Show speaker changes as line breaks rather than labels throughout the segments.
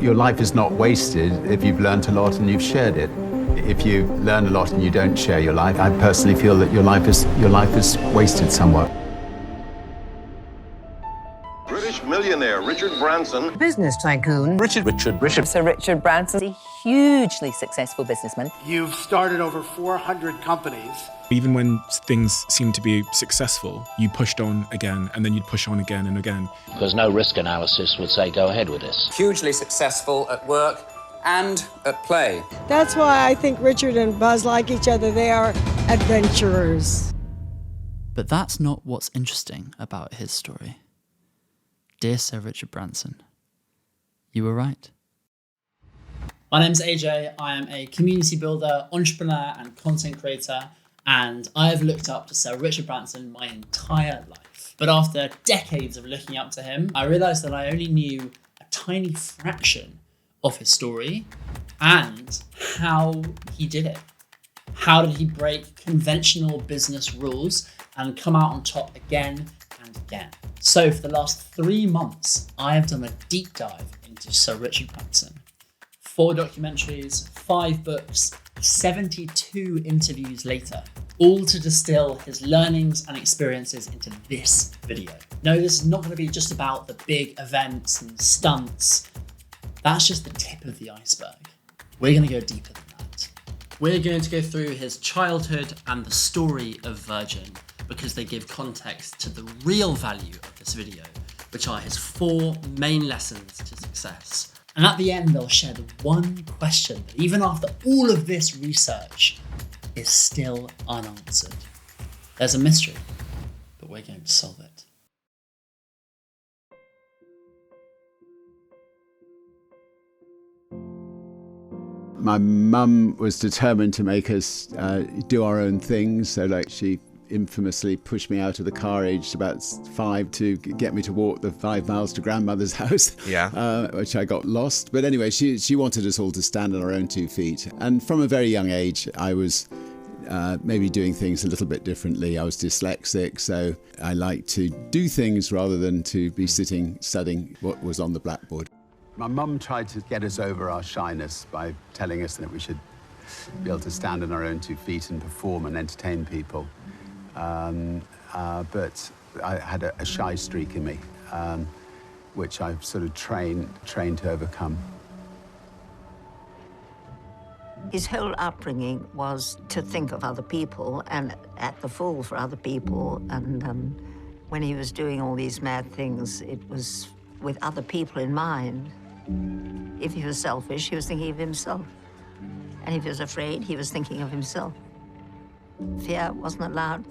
Your life is not wasted if you've learned a lot and you've shared it. If you learn a lot and you don't share your life, I personally feel that your life is wasted somewhat.
British millionaire Richard Branson.
Business tycoon.
Sir Richard Branson, a hugely successful businessman.
You've started over 400 companies.
Even when things seem to be successful, you pushed on again, and then you'd push on again and again.
Because no risk analysis would say go ahead with this.
Hugely successful at work and at play.
That's why I think Richard and Buzz like each other. They are adventurers.
But that's not what's interesting about his story. Dear Sir Richard Branson, you were right.
My name's AJ. I am a community builder, entrepreneur, and content creator, and I have looked up to Sir Richard Branson my entire life. But after decades of looking up to him, I realised that I only knew a tiny fraction of his story and how he did it. How did he break conventional business rules and come out on top again and again? So for the last 3 months, I have done a deep dive into Sir Richard Branson. 4 documentaries, 5 books, 72 interviews later, all to distill his learnings and experiences into this video. No, this is not going to be just about the big events and stunts. That's just the tip of the iceberg. We're going to go deeper than that. We're going to go through his childhood and the story of Virgin, because they give context to the real value of this video, which are his 4 main lessons to success. And at the end, they'll share the one question that, even after all of this research, is still unanswered. There's a mystery, but we're going to solve it.
My mum was determined to make us do our own things. So like she infamously pushed me out of the car aged about 5 to get me to walk the 5 miles to grandmother's house, which I got lost. But anyway, she wanted us all to stand on our own 2 feet. And from a very young age, I was maybe doing things a little bit differently. I was dyslexic, so I liked to do things rather than to be sitting studying what was on the blackboard. My mum tried to get us over our shyness by telling us that we should be able to stand on our own 2 feet and perform and entertain people. But I had a shy streak in me, which I've sort of trained to overcome.
His whole upbringing was to think of other people and act the fool for other people. And when he was doing all these mad things, it was with other people in mind. If he was selfish, he was thinking of himself. And if he was afraid, he was thinking of himself. Fear wasn't allowed.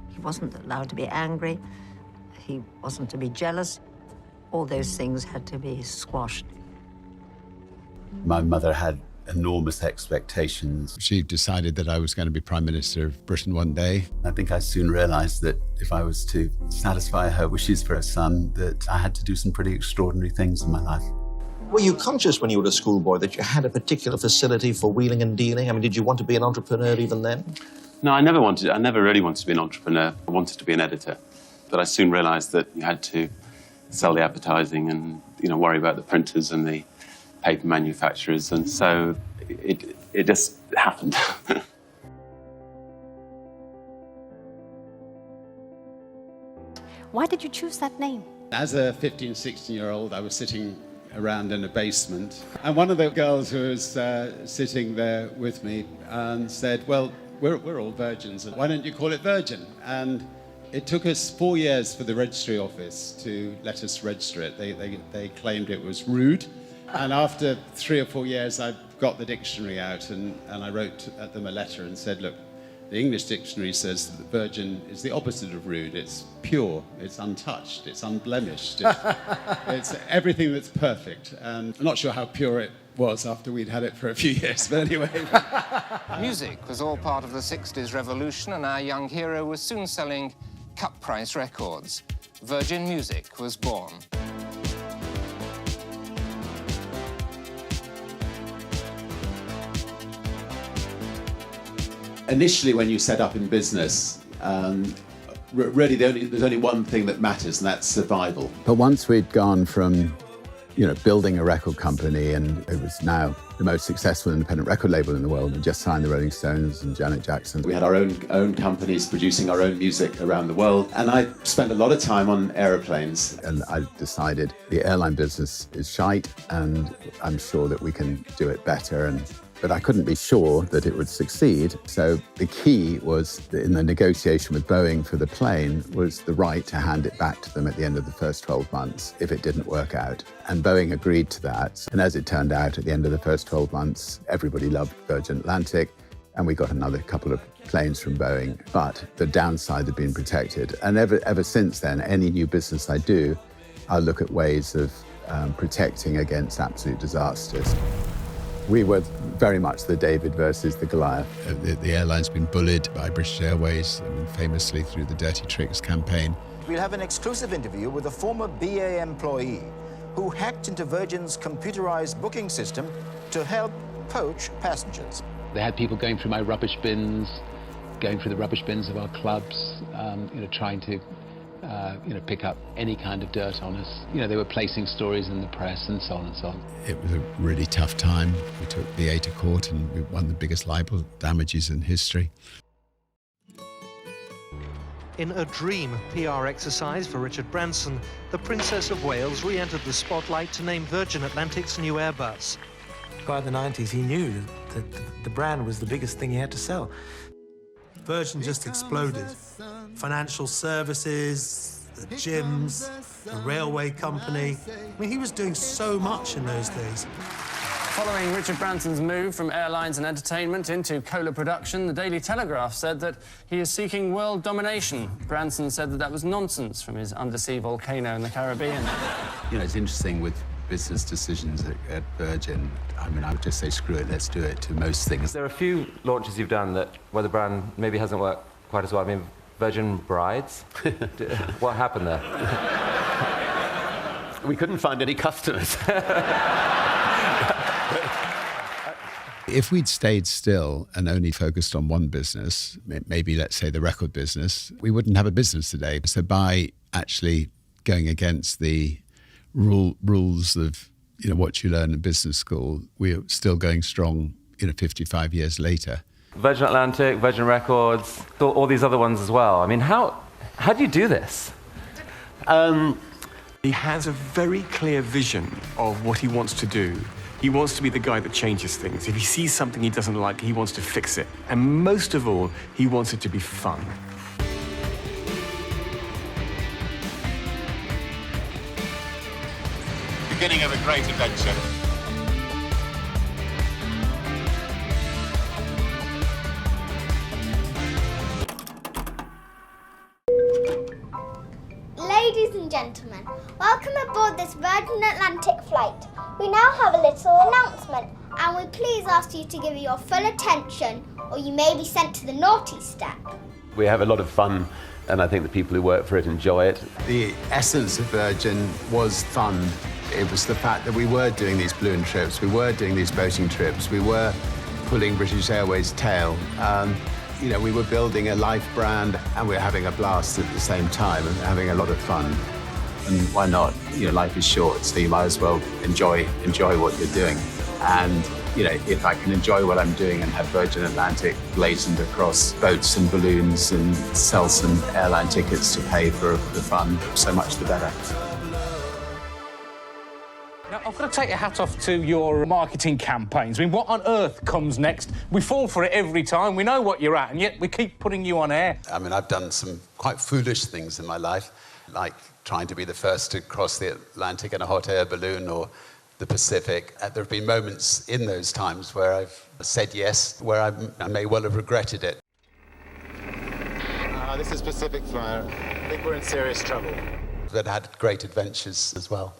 He wasn't allowed to be angry. He wasn't to be jealous. All those things had to be squashed.
My mother had enormous expectations. She decided that I was going to be Prime Minister of Britain one day. I think I soon realised that if I was to satisfy her wishes for a son, that I had to do some pretty extraordinary things in my life.
Were you conscious when you were a schoolboy that you had a particular facility for wheeling and dealing? I mean, did you want to be an entrepreneur even then?
No, I never really wanted to be an entrepreneur. I wanted to be an editor. But I soon realised that you had to sell the advertising and, worry about the printers and the paper manufacturers. And so it just happened.
Why did you choose that name?
As a 15, 16-year-old, I was sitting around in a basement. And one of the girls who was sitting there with me said, well, we're all virgins. Why don't you call it Virgin? And it took us 4 years for the registry office to let us register it. They claimed it was rude. And after 3 or 4 years, I got the dictionary out and I wrote at them a letter and said, look, the English dictionary says that virgin is the opposite of rude. It's pure, it's untouched, it's unblemished. It's everything that's perfect. And I'm not sure how pure it was after we'd had it for a few years, but anyway.
Music was all part of the 60s revolution, and our young hero was soon selling cut-price records. Virgin Music was born.
Initially, when you set up in business, really there's only one thing that matters, and that's survival. But once we'd gone from building a record company, and it was now the most successful independent record label in the world. We just signed the Rolling Stones and Janet Jackson. We had our own companies producing our own music around the world, and I spent a lot of time on aeroplanes. And I decided the airline business is shite, and I'm sure that we can do it better. But I couldn't be sure that it would succeed. So the key was in the negotiation with Boeing for the plane was the right to hand it back to them at the end of the first 12 months if it didn't work out. And Boeing agreed to that. And as it turned out, at the end of the first 12 months, everybody loved Virgin Atlantic, and we got another couple of planes from Boeing. But the downside had been protected. And ever since then, any new business I do, I'll look at ways of protecting against absolute disasters. We were very much the David versus the Goliath.
The airline's been bullied by British Airways, famously through the Dirty Tricks campaign.
We'll have an exclusive interview with a former BA employee who hacked into Virgin's computerized booking system to help poach passengers.
They had people going through my rubbish bins, going through the rubbish bins of our clubs, trying to pick up any kind of dirt on us. They were placing stories in the press and so on and so on.
It was a really tough time. We took BA to court and we won the biggest libel damages in history.
In a dream PR exercise for Richard Branson, the Princess of Wales re-entered the spotlight to name Virgin Atlantic's new Airbus.
By the 90s, he knew that the brand was the biggest thing he had to sell. Virgin just exploded. Financial services, the gyms, the railway company. He was doing so much in those days.
Following Richard Branson's move from airlines and entertainment into cola production, the Daily Telegraph said that he is seeking world domination. Branson said that was nonsense from his undersea volcano in the Caribbean.
It's interesting with business decisions at Virgin. I would just say, screw it, let's do it to most things.
There are a few launches you've done where the brand maybe hasn't worked quite as well. Virgin Brides? What happened there?
We couldn't find any customers.
If we'd stayed still and only focused on one business, maybe let's say the record business, we wouldn't have a business today. So by actually going against the rules of what you learn in business school, we're still going strong 55 years later.
Virgin Atlantic, Virgin Records, all these other ones as well. How do you do this?
He has a very clear vision of what he wants to do. He wants to be the guy that changes things. If he sees something he doesn't like, he wants to fix it. And most of all, he wants it to be fun.
Beginning of a great adventure.
Ladies and gentlemen, welcome aboard this Virgin Atlantic flight. We now have a little announcement, and we please ask you to give your full attention, or you may be sent to the naughty step.
We have a lot of fun, and I think the people who work for it enjoy it.
The essence of Virgin was fun. It was the fact that we were doing these balloon trips, we were doing these boating trips, we were pulling British Airways' tail. We were building a life brand, and we were having a blast at the same time and having a lot of fun. And why not? Life is short, so you might as well enjoy what you're doing. And if I can enjoy what I'm doing and have Virgin Atlantic blazoned across boats and balloons and sell some airline tickets to pay for the fun, so much the better.
Now, I've got to take your hat off to your marketing campaigns. What on earth comes next? We fall for it every time. We know what you're at, and yet we keep putting you on air.
I've done some quite foolish things in my life, like trying to be the first to cross the Atlantic in a hot air balloon or the Pacific. There have been moments in those times where I've said yes, where I may well have regretted it.
This is Pacific Flyer. I think we're in serious trouble.
But had great adventures as well.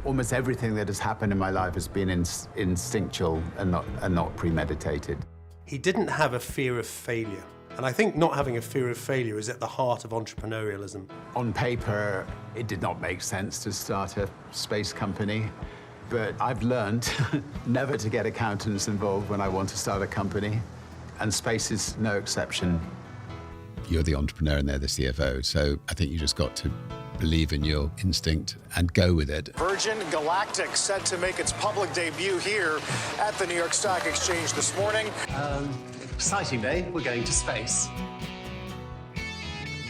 Almost everything that has happened in my life has been instinctual and not premeditated.
He didn't have a fear of failure. And I think not having a fear of failure is at the heart of entrepreneurialism.
On paper, it did not make sense to start a space company, but I've learned never to get accountants involved when I want to start a company, and space is no exception.
You're the entrepreneur and they're the CFO, so I think you just got to believe in your instinct and go with it.
Virgin Galactic set to make its public debut here at the New York Stock Exchange this morning.
Exciting day. We're going to space.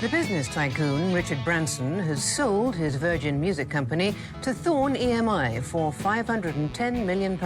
The business tycoon Richard Branson has sold his Virgin Music Company to Thorn EMI for £510 million.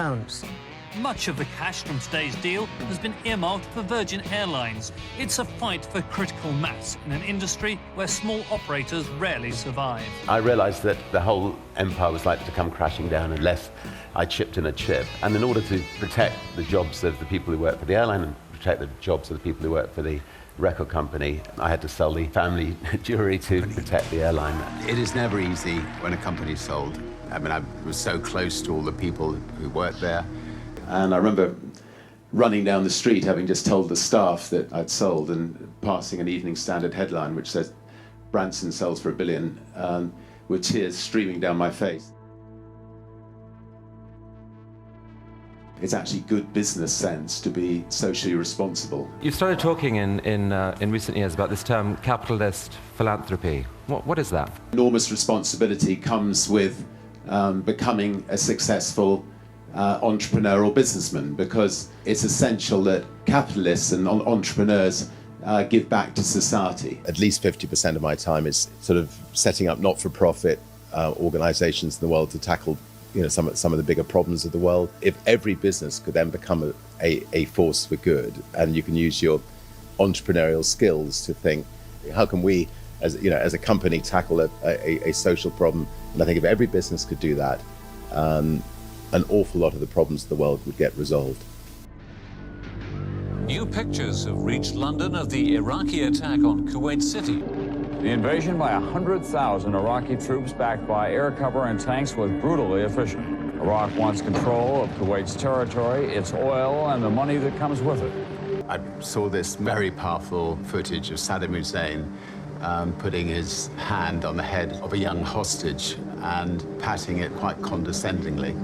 Much of the cash from today's deal has been earmarked for Virgin Airlines. It's a fight for critical mass in an industry where small operators rarely survive.
I realised that the whole empire was likely to come crashing down unless I chipped in a chip. And in order to protect the jobs of the people who work for the airline and protect the jobs of the people who work for the record company, I had to sell the family jewellery to protect the airline.
It is never easy when a company's sold. I mean, I was so close to all the people who worked there.
And I remember running down the street, having just told the staff that I'd sold, and passing an Evening Standard headline which says, "Branson sells for $1 billion," with tears streaming down my face. It's actually good business sense to be socially responsible.
You've started talking in recent years about this term capitalist philanthropy. What is that?
Enormous responsibility comes with becoming a successful entrepreneur or businessman, because it's essential that capitalists and entrepreneurs give back to society.
At least 50% of my time is sort of setting up not-for-profit organizations in the world to tackle some of the bigger problems of the world. If every business could then become a force for good, and you can use your entrepreneurial skills to think, how can we as a company tackle a social problem? And I think if every business could do that, an awful lot of the problems of the world would get resolved.
New pictures have reached London of the Iraqi attack on Kuwait City.
The invasion by 100,000 Iraqi troops backed by air cover and tanks was brutally efficient. Iraq wants control of Kuwait's territory, its oil, and the money that comes with it.
I saw this very powerful footage of Saddam Hussein putting his hand on the head of a young hostage and patting it quite condescendingly.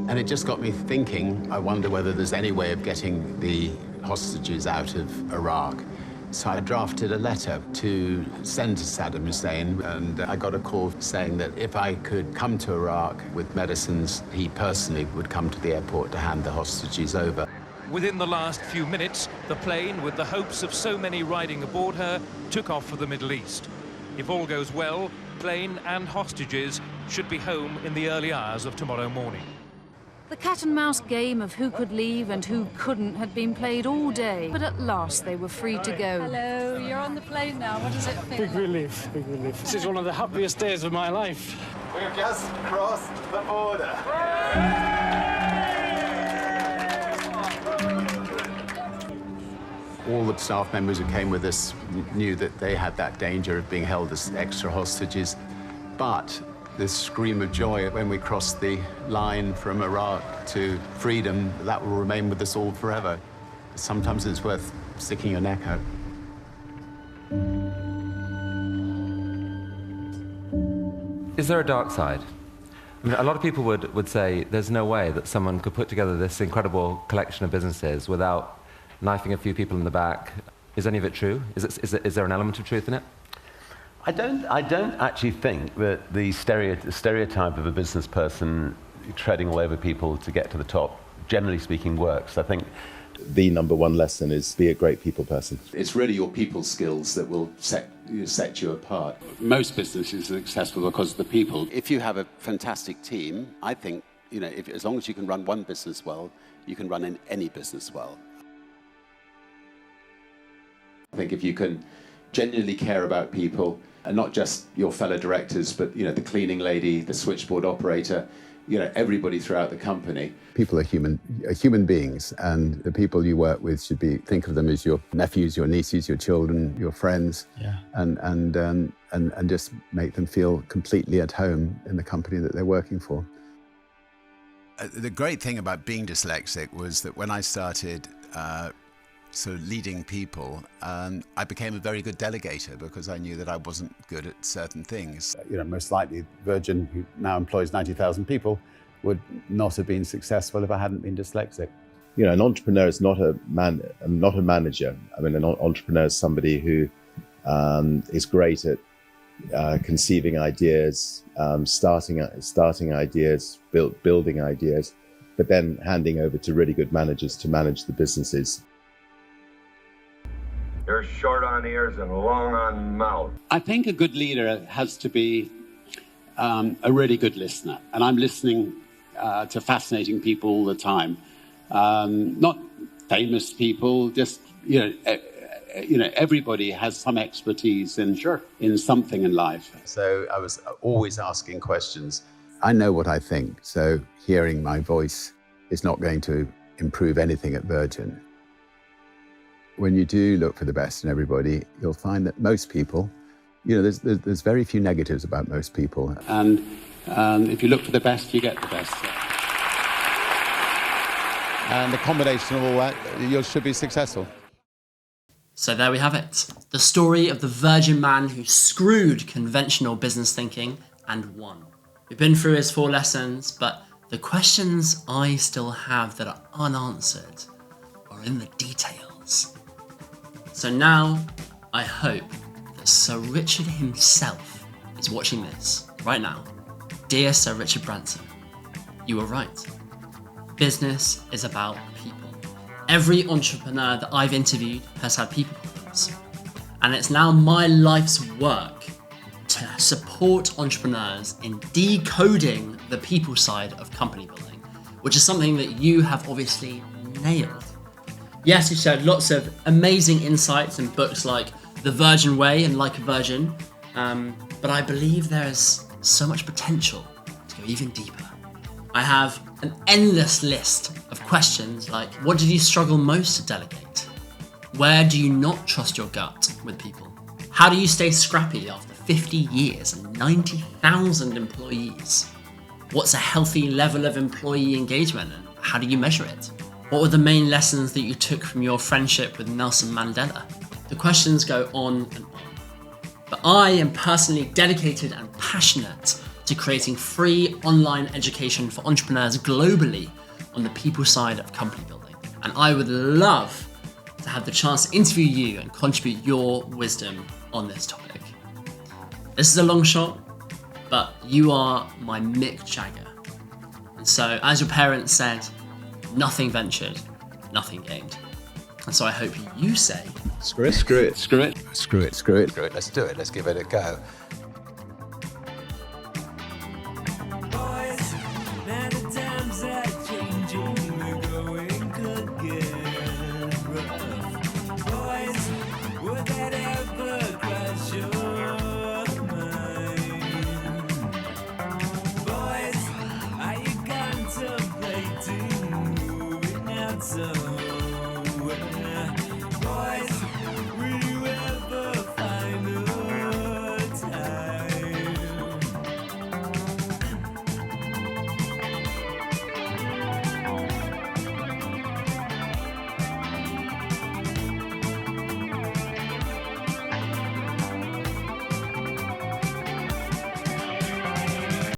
And it just got me thinking, I wonder whether there's any way of getting the hostages out of Iraq. So I drafted a letter to send to Saddam Hussein, and I got a call saying that if I could come to Iraq with medicines, he personally would come to the airport to hand the hostages over.
Within the last few minutes, the plane, with the hopes of so many riding aboard her, took off for the Middle East. If all goes well, plane and hostages should be home in the early hours of tomorrow morning.
The cat-and-mouse game of who could leave and who couldn't had been played all day, but at last they were free to go.
Hello, you're on the plane now. What does it feel
Big relief, big relief. This is one of the happiest days of my life.
We've just crossed the border.
All the staff members who came with us knew that they had that danger of being held as extra hostages, but this scream of joy when we crossed the line from Iraq to freedom, that will remain with us all forever. Sometimes it's worth sticking your neck out.
Is there a dark side? I mean, a lot of people would say there's no way that someone could put together this incredible collection of businesses without knifing a few people in the back. Is any of it true? Is there an element of truth in it?
I don't actually think that the stereotype of a business person treading all over people to get to the top, generally speaking, works. I think
the number one lesson is be a great people person.
It's really your people skills that will set you apart.
Most businesses are successful because of the people. If you have a fantastic team, I think, as long as you can run one business well, you can run any business well.
I think if you can genuinely care about people, and not just your fellow directors, but the cleaning lady, the switchboard operator, everybody throughout the company.
People are human beings, and the people you work with should think of them as your nephews, your nieces, your children, your friends, and just make them feel completely at home in the company that they're working for. The great thing about being dyslexic was that when I started sort of leading people, I became a very good delegator because I knew that I wasn't good at certain things. Most likely Virgin, who now employs 90,000 people, would not have been successful if I hadn't been dyslexic.
An entrepreneur is not a manager. I mean, an entrepreneur is somebody who is great at conceiving ideas, starting ideas, building ideas, but then handing over to really good managers to manage the businesses.
You're short on ears and long on mouth.
I think a good leader has to be a really good listener. And I'm listening to fascinating people all the time. Not famous people, just, everybody has some expertise in something in life.
So I was always asking questions. I know what I think, so hearing my voice is not going to improve anything at Virgin. When you do look for the best in everybody, you'll find that most people, there's very few negatives about most people.
And if you look for the best, you get the best. And the combination of all that, you should be successful.
So there we have it. The story of the Virgin man who screwed conventional business thinking and won. We've been through his 4 lessons, but the questions I still have that are unanswered are in the details. So now, I hope that Sir Richard himself is watching this right now. Dear Sir Richard Branson, you were right. Business is about people. Every entrepreneur that I've interviewed has had people problems. And it's now my life's work to support entrepreneurs in decoding the people side of company building, which is something that you have obviously nailed. Yes, you shared lots of amazing insights in books like The Virgin Way and Like a Virgin, but I believe there is so much potential to go even deeper. I have an endless list of questions like, what did you struggle most to delegate? Where do you not trust your gut with people? How do you stay scrappy after 50 years and 90,000 employees? What's a healthy level of employee engagement and how do you measure it? What were the main lessons that you took from your friendship with Nelson Mandela? The questions go on and on. But I am personally dedicated and passionate to creating free online education for entrepreneurs globally on the people side of company building. And I would love to have the chance to interview you and contribute your wisdom on this topic. This is a long shot, but you are my Mick Jagger. And so, as your parents said, nothing ventured, nothing gained. And so I hope you say,
Screw it. Let's do it. Let's give it a go.